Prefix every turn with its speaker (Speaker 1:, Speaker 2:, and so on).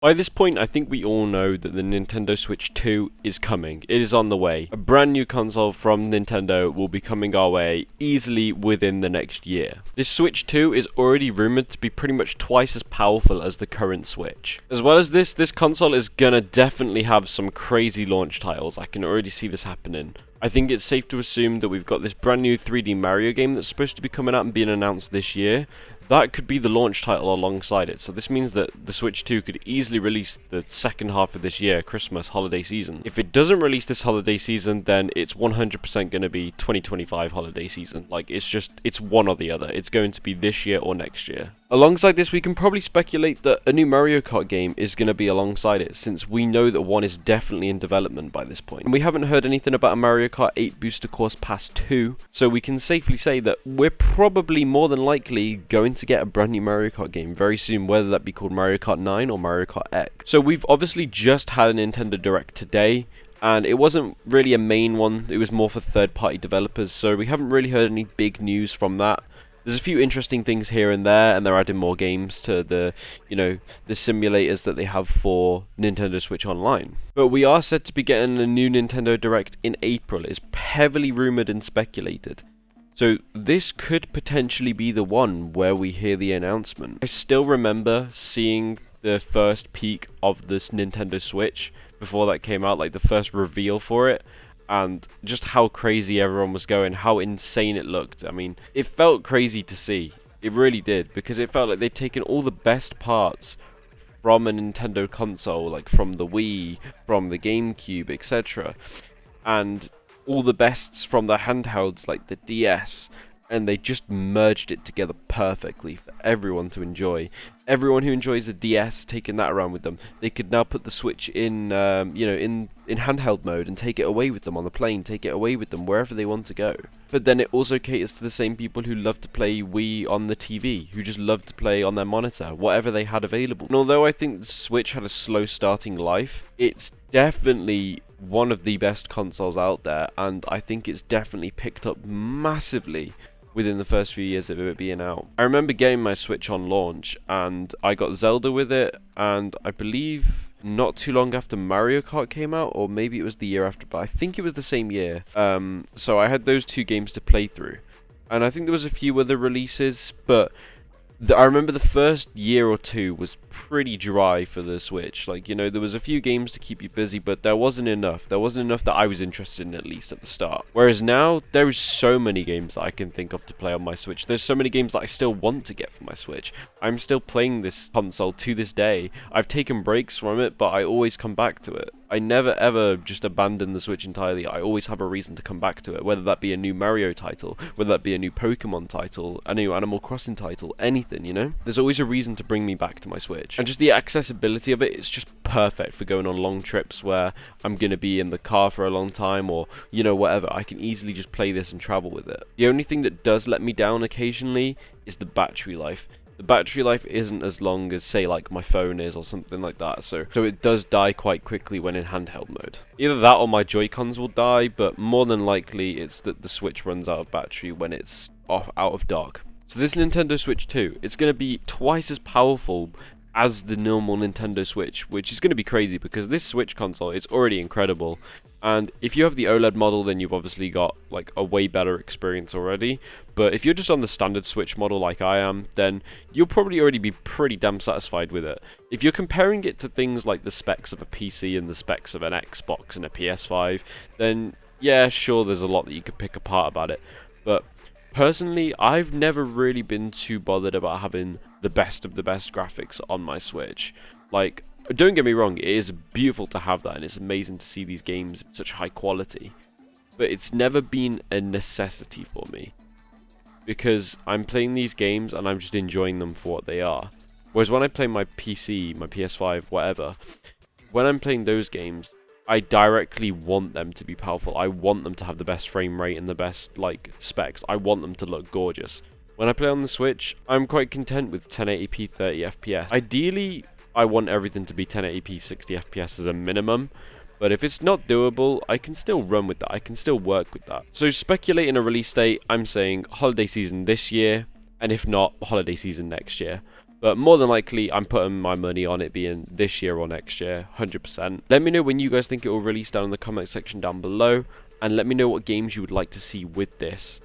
Speaker 1: By this point, I think we all know that the Nintendo Switch 2 is coming. It is on the way. A brand new console from Nintendo will be coming our way easily within the next year. This Switch 2 is already rumored to be pretty much twice as powerful as the current Switch. As well as this console is gonna definitely have some crazy launch titles. I can already see this happening. I think it's safe to assume that we've got this brand new 3D Mario game that's supposed to be coming out and being announced this year. That could be the launch title alongside it, so this means that the Switch 2 could easily release the second half of this year, Christmas, holiday season. If it doesn't release this holiday season, then it's 100% going to be 2025 holiday season. Like, it's one or the other. It's going to be this year or next year. Alongside this, we can probably speculate that a new Mario Kart game is going to be alongside it, since we know that one is definitely in development by this point. And we haven't heard anything about a Mario Kart 8 Booster Course Pass 2, so we can safely say that we're probably more than likely going to get a brand new Mario Kart game very soon, whether that be called Mario Kart 9 or Mario Kart X. So we've obviously just had a Nintendo Direct today, and it wasn't really a main one, it was more for third-party developers, so we haven't really heard any big news from that. There's a few interesting things here and there, and they're adding more games to the simulators that they have for Nintendo Switch Online. But we are said to be getting a new Nintendo Direct in April. It's heavily rumored and speculated. So this could potentially be the one where we hear the announcement. I still remember seeing the first peek of this Nintendo Switch before that came out, like the first reveal for it. And just how crazy everyone was going, how insane it looked. I mean, it felt crazy to see. It really did, because it felt like they'd taken all the best parts from a Nintendo console, like from the Wii, from the GameCube, etc. And all the bests from the handhelds, like the DS, and they just merged it together perfectly for everyone to enjoy. Everyone who enjoys the DS, taking that around with them, they could now put the Switch in, in handheld mode and take it away with them on the plane, take it away with them wherever they want to go. But then it also caters to the same people who love to play Wii on the TV, who just love to play on their monitor, whatever they had available. And although I think the Switch had a slow starting life, it's definitely one of the best consoles out there, and I think it's definitely picked up massively within the first few years of it being out. I remember getting my Switch on launch, and I got Zelda with it, and I believe not too long after Mario Kart came out, or maybe it was the year after, but I think it was the same year. So I had those two games to play through, and I think there was a few other releases, but I remember the first year or two was pretty dry for the Switch. Like, there was a few games to keep you busy, but there wasn't enough. There wasn't enough that I was interested in, at least at the start. Whereas now, there is so many games that I can think of to play on my Switch. There's so many games that I still want to get for my Switch. I'm still playing this console to this day. I've taken breaks from it, but I always come back to it. I never ever just abandon the Switch entirely. I always have a reason to come back to it, whether that be a new Mario title, whether that be a new Pokemon title, a new Animal Crossing title, anything, There's always a reason to bring me back to my Switch. And just the accessibility of it is just perfect for going on long trips where I'm going to be in the car for a long time, or, whatever. I can easily just play this and travel with it. The only thing that does let me down occasionally is the battery life. The battery life isn't as long as, say, like my phone is or something like that, so it does die quite quickly when in handheld mode. Either that or my Joy-Cons will die, but more than likely it's that the Switch runs out of battery when it's out of dock. So this Nintendo Switch 2, it's going to be twice as powerful as the normal Nintendo Switch, which is going to be crazy because this Switch console is already incredible. And if you have the OLED model, then you've obviously got like a way better experience already. But if you're just on the standard Switch model like I am, then you'll probably already be pretty damn satisfied with it. If you're comparing it to things like the specs of a PC and the specs of an Xbox and a PS5, then yeah, sure, there's a lot that you could pick apart about it. But personally, I've never really been too bothered about having the best of the best graphics on my Switch. Like, don't get me wrong, it is beautiful to have that, and it's amazing to see these games in such high quality. But it's never been a necessity for me, because I'm playing these games and I'm just enjoying them for what they are. Whereas when I play my PC, my PS5, whatever, when I'm playing those games, I directly want them to be powerful. I want them to have the best frame rate and the best specs. I want them to look gorgeous. When I play on the Switch, I'm quite content with 1080p 30 FPS. Ideally, I want everything to be 1080p 60 FPS as a minimum, but if it's not doable, I can still run with that. I can still work with that. So speculating a release date, I'm saying holiday season this year, and if not, holiday season next year. But more than likely, I'm putting my money on it being this year or next year, 100%. Let me know when you guys think it will release down in the comment section down below, and let me know what games you would like to see with this.